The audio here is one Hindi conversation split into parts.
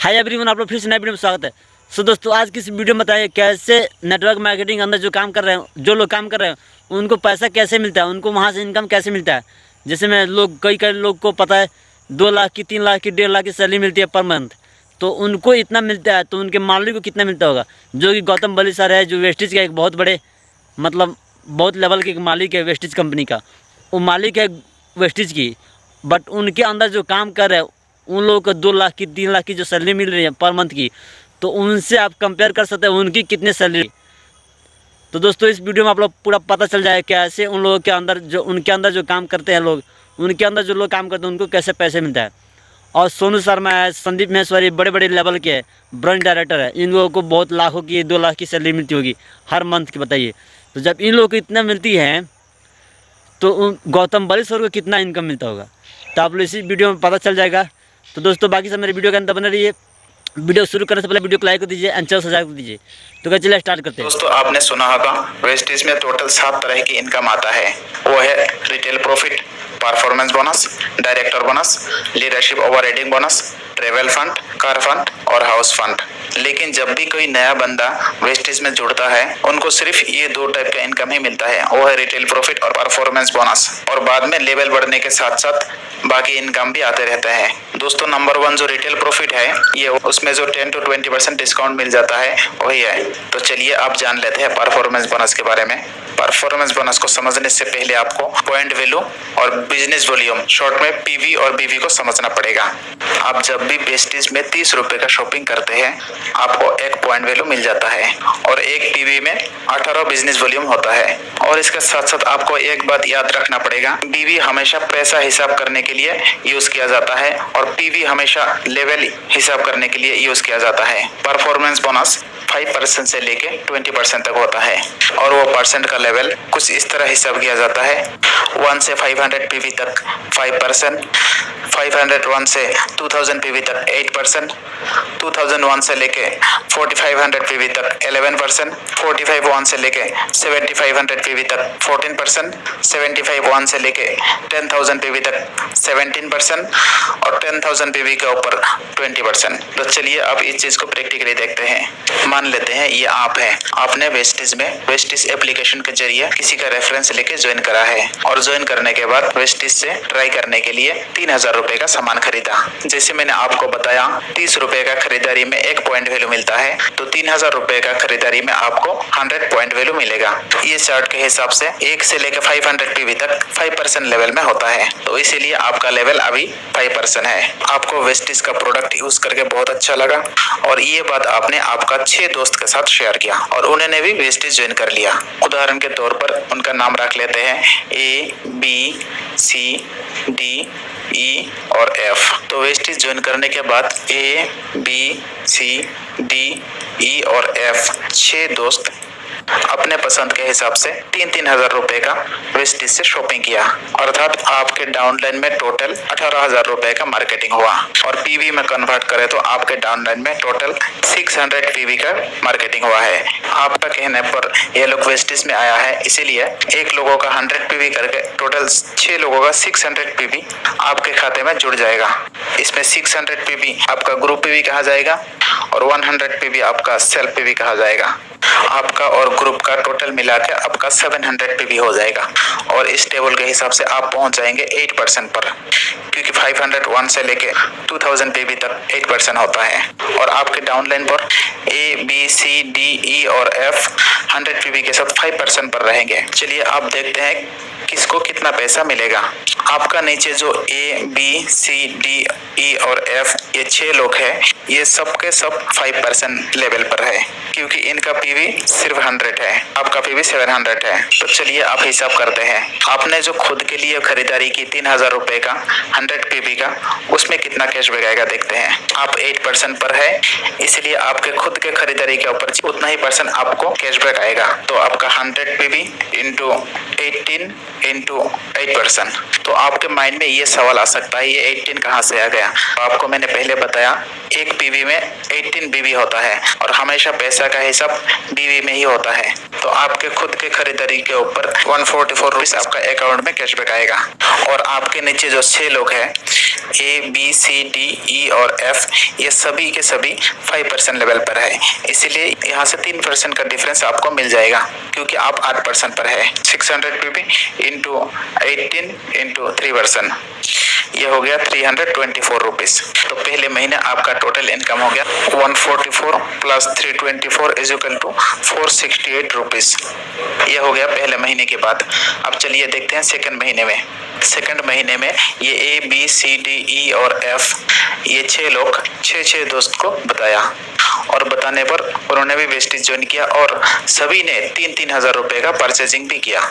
हाय एवरीवन, आप लोग फिर से नए वीडियो में स्वागत है। सो दोस्तों, आज की इस वीडियो में बताइए कैसे नेटवर्क मार्केटिंग अंदर जो काम कर रहे हैं, जो लोग काम कर रहे हैं उनको पैसा कैसे मिलता है, उनको वहाँ से इनकम कैसे मिलता है। जैसे मैं लोग कई लोग को पता है 2 लाख की, 3 लाख की, 1.5 लाख की सैलरी मिलती है पर मंथ, तो उनको इतना मिलता है तो उनके मालिक को कितना मिलता होगा। जो कि गौतम बली सर है, जो वेस्टिज का एक बहुत बड़े बहुत लेवल के मालिक है वेस्टिज कंपनी का, वो मालिक है वेस्टिज की, बट उनके अंदर जो काम कर रहे हैं उन लोगों को 2 लाख की, 3 लाख की जो सैलरी मिल रही है पर मंथ की, तो उनसे आप कंपेयर कर सकते हैं उनकी कितने सैलरी। तो दोस्तों, इस वीडियो में आप लोग पूरा पता चल जाएगा कैसे उन लोगों के अंदर जो उनके अंदर जो काम करते हैं लोग, उनके अंदर जो लोग काम करते हैं उनको कैसे पैसे मिलता है। और सोनू शर्मा है, संदीप महेश्वरी, बड़े बड़े लेवल के ब्रांड डायरेक्टर है, इन लोगों को बहुत लाखों की, 2 लाख की सैलरी मिलती होगी हर मंथ की। बताइए, तो जब इन लोगों को इतना मिलती है तो गौतम बली सर को कितना इनकम मिलता होगा, तो आप लोग इसी वीडियो में पता चल जाएगा। तो दोस्तों, बाकी सब मेरे वीडियो के अंदर बने रहिए। वीडियो शुरू करने से पहले वीडियो को लाइक कर दीजिए एंड चैनल सब्सक्राइब कर दीजिए। तो क्या, चलिए स्टार्ट करते हैं। दोस्तों, आपने सुना होगा वेस्टिज में टोटल 7 तरह की इनकम आता है। वो है retail profit, performance bonus, director bonus, leadership overriding bonus, travel fund, car fund और हाउस फंड। लेकिन जब भी कोई नया बंदा वेस्टिज में जुड़ता है उनको सिर्फ ये 2 टाइप का इनकम ही मिलता है, वो है रिटेल प्रॉफिट और परफॉर्मेंस बोनस। और बाद में लेवल बढ़ने के साथ साथ बाकी इनकम भी आते रहता है। दोस्तों, नंबर 1 जो रिटेल प्रॉफिट है, ये उसमें जो 10 to 20% डिस्काउंट मिल जाता है वही है। तो चलिए आप जान लेते हैं परफॉर्मेंस बोनस के बारे में। परफॉर्मेंस बोनस को समझने से पहले आपको पॉइंट वैल्यू और बिजनेस वॉल्यूम, शॉर्ट में पीवी और बीवी को समझना पड़ेगा। आप जब भी वेस्टिज में 30 रुपए का शॉपिंग करते हैं आपको 1 पॉइंट वैल्यू मिल जाता है और 1 पीवी में 18 बिजनेस वॉल्यूम होता है। और इसके साथ साथ आपको एक बात याद रखना पड़ेगा, बीवी हमेशा पैसा हिसाब करने के लिए यूज किया जाता है और पीवी हमेशा लेवल हिसाब करने के लिए यूज किया जाता है। परफॉर्मेंस बोनस 5% से लेके 20% तक होता है और वो परसेंट का लेवल कुछ इस तरह हिसाब किया जाता है। 1 से 500 पीवी तक 5%, 501 से 2000 पीवी तक 8%, 2001 से लेके 4500 पीवी तक 11%, 45 से लेके 7500 पीवी तक 14%, 75 से लेके 10000 पीवी तक 17% और 10000 पीवी के ऊपर 20%। तो चलिए अब इस चीज को प्रैक्टिकली देखते हैं। मान लेते हैं ये आप है, आपने वेस्टिज में वेस्टिज एप्लीकेशन के जरिए किसी का रेफरेंस लेके ज्वाइन करा है और ज्वाइन करने के बाद वेस्टिज से ट्राई करने के लिए 3000 रुपए का सामान खरीदा। जैसे मैंने आपको बताया 30 रुपए का खरीदारी में 1 पॉइंट वैल्यू मिलता है, तो 3000 रुपए का खरीदारी में आपको 100 पॉइंट वैल्यू मिलेगा। ये चार्ट के हिसाब से 1 से लेकर 500 पीवी तक 5% लेवल में होता है, तो इसीलिए आपका लेवल अभी 5% है। आपको वेस्टिज का प्रोडक्ट यूज करके बहुत अच्छा लगा और ये बात आपने आपका 6 दोस्त के साथ शेयर किया और उन्होंने भी वेस्टिज ज्वाइन कर लिया। उदाहरण के तौर पर उनका नाम रख लेते हैं ABCDE और F। तो वेस्टिज ज्वाइन करने के बाद ABCDE और F 6 दोस्त अपने पसंद के हिसाब से 3-3 हजार रुपए का वेस्टिज से शॉपिंग किया, अर्थात आपके डाउनलाइन में टोटल 18,000 रुपए का मार्केटिंग हुआ। और पीवी में कन्वर्ट करें तो आपके डाउनलाइन में टोटल 600 पीवी का मार्केटिंग हुआ है। आपका कहने पर ये लोग वेस्टिज में आया है, इसीलिए एक लोगों का 100 पीवी करके टोटल 6 लोगों का 600 पीवी आपके खाते में जुड़ जाएगा। इसमें 600 पीवी आपका ग्रुप पीवी कहा जाएगा और 100 पीवी आपका सेल्फ पीवी कहा जाएगा। आपका और ग्रुप का टोटल मिला के आपका 700 पीवी हो जाएगा और इस टेबल के हिसाब से आप पहुंच जाएंगे 8% पर, क्योंकि 501 से लेके 2000 पीवी तक 8% होता है। और आपके डाउनलाइन पर ABCDE और F 100 पीवी के साथ 5% पर रहेंगे। चलिए आप देखते हैं किसको कितना पैसा मिलेगा। आपका नीचे जो ABCDE और F ये 6 लोग हैं, ये सब के सब 5% लेवल पर है, क्योंकि इनका पीवी सिर्फ 100 है, आपका पीवी 700 है। तो चलिए आप हिसाब करते हैं। आपने जो खुद के लिए खरीदारी की 3000 रुपए का 100 पीवी का, उसमें कितना कैशबैक आएगा देखते हैं। आप 8% पर है, इसलिए आपके खुद के खरीदारी के ऊपर उतना ही % आपको कैशबैक आएगा। तो आपका 100 पीवी इंटू 18 इंटू 8%। तो आपके माइंड में ये सवाल आ सकता है ये 18 कहाँ से आ गया। तो आपको मैंने पहले बताया एक पीवी में 18 बीवी होता है और हमेशा पैसा का हिसाब बीवी में ही होता है। तो आपके खुद के खरीदारी के ऊपर 144 रुपीज आपका अकाउंट में कैशबैक आएगा। और आपके नीचे जो 6 लोग हैं ABCDE और F, ये सभी के सभी 5% लेवल पर है, इसीलिए यहाँ से 3% का डिफरेंस आपको मिल जाएगा क्योंकि आप 8% पर है। 600 पीवी इंटू 18 इंटू 3%, ये हो गया 324 रुपीज। तो पहले महीने आपका टोटल इनकम हो गया 144 plus 324 is equal to 468 rupees. ये हो गया पहले महीने के बाद। अब चलिए देखते हैं सेकंड महीने में। सेकंड महीने में ये ABCDE और F, ये 6 लोग 6 दोस्त को बताया और बताने पर उन्होंने भी वेस्टेज ज्वाइन किया और सभी ने 3-3 हजार रुपए का परचेजिंग भी किया।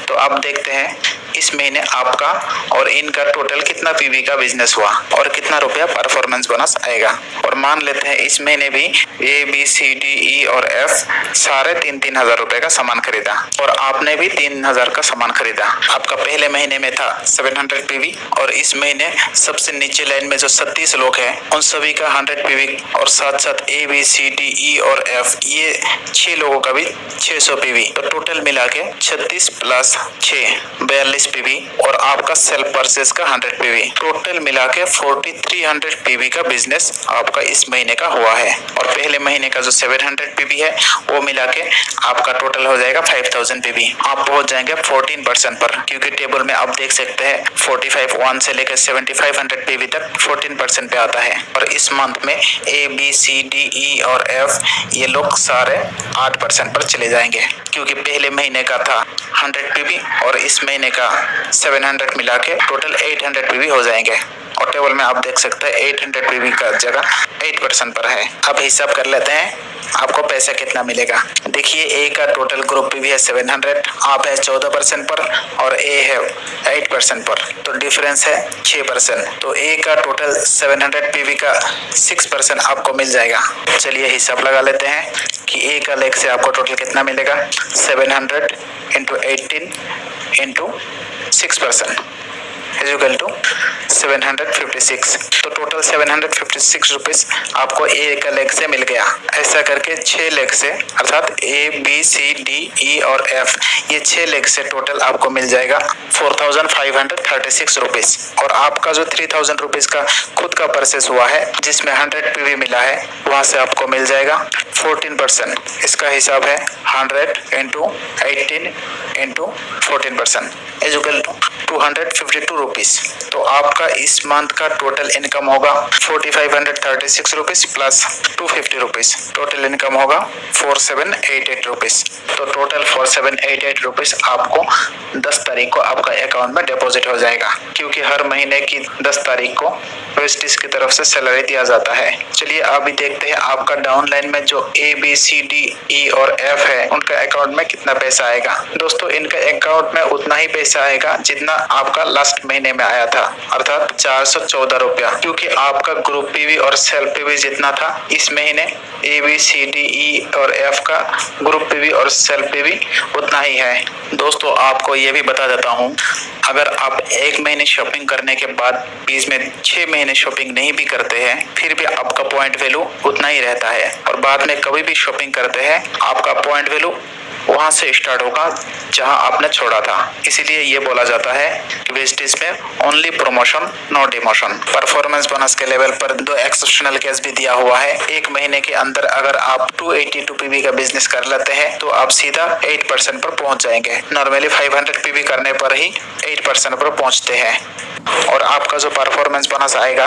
तो अब देखते हैं इस महीने आपका और इनका टोटल कितना पीवी का बिजनेस हुआ और कितना रुपया परफॉर्मेंस बोनस आएगा। और मान लेते हैं इस महीने भी ABCDE और F सारे 3-3 हजार रुपए का सामान खरीदा और आपने भी 3 हजार का सामान खरीदा। आपका पहले महीने में था 700 पीवी और इस महीने सबसे नीचे लाइन में जो 37 लोग हैं उन सभी का 100 पीवी और साथ साथ ABCDE और F, ये 6 लोगों का भी 600 पीवी। तो टोटल मिला के 36 प्लस 6 42 पीवी और आपका सेल्फ परचेस का 100 पीवी, टोटल मिला के 4300 पीवी का बिजनेस आपका इस महीने का हुआ है। और पहले महीने का जो 700 पीवी है वो मिला के आपका टोटल हो जाएगा 5000 पीवी। आप पहुंच जाएंगे 14% पर क्योंकि टेबल में आप देख सकते हैं 45 से लेकर 7500 पीवी तक 14% पे आता है। और इस मंथ में ABCDE और F, ये लोग सारे 8% पर चले जाएंगे क्योंकि पहले महीने का था 100 पीवी और इस महीने का 700 मिला के टोटल 800 पीवी हो जाएंगे। और टेबल में आप देख सकते हैं 800 पीवी का जगह 8% पर है। अब हिसाब कर लेते हैं आपको पैसा कितना मिलेगा। देखिए A का टोटल ग्रुप पीवी है 700, आप है 14% पर और A है 8% पर, तो डिफरेंस है 6%। तो A का टोटल 700 पीवी का 6% आपको मिल जाएगा। चलिए हिसाब लगा लेते हैं कि A का लेग से आपको टोटल कितना मिलेगा। 700 into 18 into 6% is equal to 756। तो टोटल 756 रुपीज आपको A का लेग से मिल गया। ऐसा करके 6 लेग से अर्थात ABCDE और F, ये 6 लेग से टोटल आपको मिल जाएगा 4536 रुपीज। और आपका जो 3000 रुपीज का खुद का परचेस हुआ है जिसमें 100 पीवी मिला है वहां से आपको मिल जाएगा 14%। इसका हिसाब है 100 into 18 into 14% is equal to 252 rupees. तो आपका इस मंथ का टोटल इनकम होगा 4536 rupees plus 250 rupees, total income होगा 4788 रुपीज। तो टोटल 4788 रुपीज आपको 10 तारीख को आपका अकाउंट में डिपॉजिट हो जाएगा क्योंकि हर महीने की 10 तारीख को वेस्टिज की तरफ से सैलरी दिया जाता है। चलिए अभी देखते हैं आपका डाउन लाइन में जो ABCDE और F है उनका अकाउंट में कितना पैसा आएगा। दोस्तों इनका अकाउंट में उतना ही पैसा आएगा जितना आपका लास्ट महीने में आया था, अर्थात 414 रुपया, क्योंकि आपका ग्रुप पीवी और सेल्फ पीवी जितना था इस महीने ABCDE और F का ग्रुप पीवी और सेल्फ पीवी उतना ही है। दोस्तों आपको ये भी बता देता हूँ, अगर आप 1 महीने शॉपिंग करने के बाद बीच में 6 महीने शॉपिंग नहीं भी करते हैं फिर भी आपका पॉइंट वैल्यू उतना ही रहता है और बाद में कभी भी शॉपिंग करते हैं आपका पॉइंट वैल्यू वहां से स्टार्ट होगा जहां आपने छोड़ा था। इसीलिए ये बोला जाता है कि वेस्टेज में only promotion no demotion. Performance bonus के लेवल पर 2 एक्सेप्शनल केस भी दिया हुआ है। 1 महीने के अंदर अगर आप 282 पीवी का बिजनेस कर लेते हैं तो आप सीधा 8% पर पहुंच जाएंगे। नॉर्मली 500 पीवी करने पर ही 8% पर पहुंचते हैं और आपका जो परफॉर्मेंस बोनस आएगा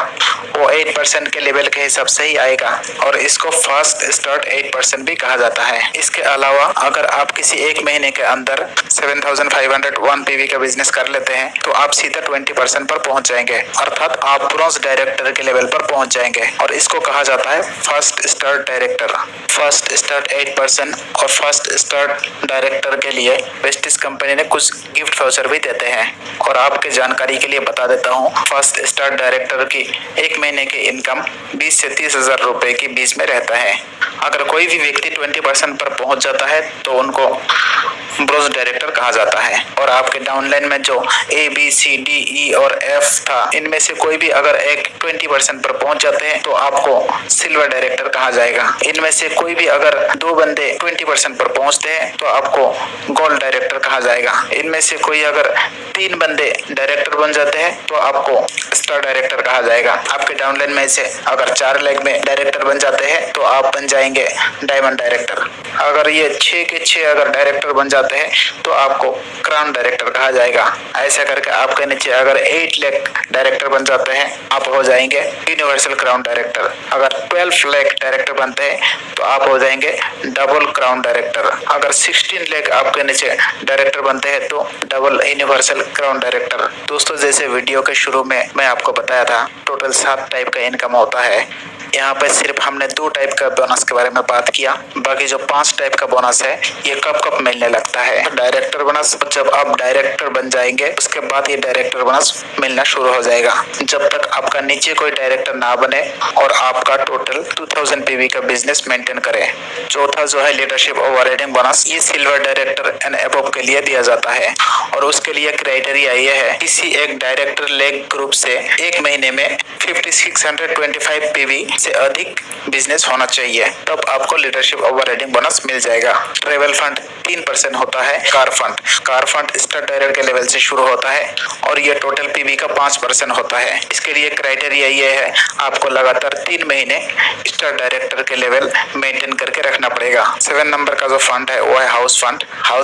वो 8% के लेवल के हिसाब से ही आएगा और इसको फास्ट स्टार्ट 8% भी कहा जाता है। इसके अलावा अगर आप किसी 1 महीने के अंदर 7501 पीवी का बिजनेस कर लेते हैं तो आप सीधा 20% पर पहुंच जाएंगे, अर्थात आप ब्रॉन्ज डायरेक्टर के लेवल पर पहुंच जाएंगे और इसको कहा जाता है first start director. First start 8% और फर्स्ट स्टार्ट डायरेक्टर के लिए वेस्टिज कंपनी ने कुछ गिफ्ट वाउचर भी देते हैं। और आपके जानकारी के लिए बता देता हूँ, फर्स्ट स्टार्ट डायरेक्टर की 1 महीने की इनकम 20 से 30 हजार रुपए के बीच में रहता है। अगर कोई भी व्यक्ति 20% पर पहुंच जाता है तो उनको ब्रोंज डायरेक्टर कहा जाता है। और आपके डाउनलाइन में जो ABCDE और F था, इनमें से कोई भी अगर एक 20% पर पहुंच जाते हैं तो आपको सिल्वर डायरेक्टर कहा जाएगा। इनमें से कोई भी अगर 2 बंदे 20% पर पहुंचते हैं तो आपको गोल्ड डायरेक्टर कहा जाएगा। इनमें से कोई अगर 3 बंदे डायरेक्टर बन जाते हैं तो आपको स्टार डायरेक्टर कहा जाएगा। आपके डाउनलाइन में से अगर 4 लेग में डायरेक्टर बन जाते हैं तो आप बन जाएंगे डायमंड डायरेक्टर। अगर ये 6 के 6 अगर डायरेक्टर बन जाते हैं तो आपको क्राउन डायरेक्टर कहा जाएगा। ऐसा करके आपके नीचे अगर 8 लेग डायरेक्टर बन जाते हैं आप हो जाएंगे यूनिवर्सल क्राउन डायरेक्टर। अगर 12 लेग डायरेक्टर बनते हैं तो आप हो जाएंगे डबल क्राउन डायरेक्टर। अगर 16 लेग आपके नीचे डायरेक्टर बनते हैं तो डबल यूनिवर्सल क्राउन डायरेक्टर। दोस्तों, जैसे वीडियो के शुरू में मैं आपको बताया था, टोटल 7 टाइप का इनकम होता है। यहाँ पे सिर्फ हमने 2 टाइप का बोनस के बारे में बात किया। बाकी जो 5 टाइप का बोनस है ये कब कब मिलने लगता है। डायरेक्टर बोनस जब आप डायरेक्टर बन जाएंगे उसके बाद ये डायरेक्टर बोनस मिलना शुरू हो जाएगा। जब तक आपका नीचे कोई डायरेक्टर ना बने और आपका टोटल 2000 PV का बिजनेस मेंटेन करे। चौथा जो है लीडरशिप ओवरराइडिंग बोनस, ये सिल्वर डायरेक्टर एंड अबव के लिए दिया जाता है और उसके लिए क्राइटेरिया ये है, किसी एक डायरेक्टर लेग ग्रुप से 1 महीने में 5625 PV से अधिक बिजनेस होना चाहिए, तब आपको लीडरशिप ओवरराइडिंग बोनस मिल जाएगा। ट्रेवल फंड 3% होता है। कार फंड स्टार डायरेक्टर के लेवल से शुरू होता है और ये टोटल PV का 5% होता है। इसके लिए क्राइटेरिया ये है, आपको लगातार 3 महीने स्टार डायरेक्टर के लेवल मेंटेन करके रखना पड़ेगा। 7 नंबर का जो फंड है वो है house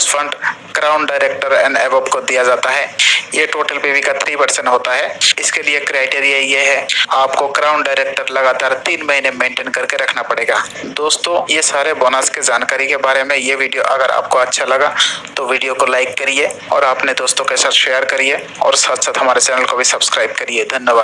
fund crown director and above को दिया जाता है। ये टोटल PV का 3% होता है। इसके लिए क्राइटेरिया ये है, आपको क्राउन डायरेक्टर लगातार 3 महीने मेंटेन करके रखना पड़ेगा। दोस्तों, ये सारे बोनस के जानकारी के बारे में ये वीडियो अगर आपको अच्छा लगा तो वीडियो को लाइक करिए और अपने दोस्तों के साथ शेयर करिए और साथ साथ हमारे चैनल को भी सब्सक्राइब करिए। धन्यवाद।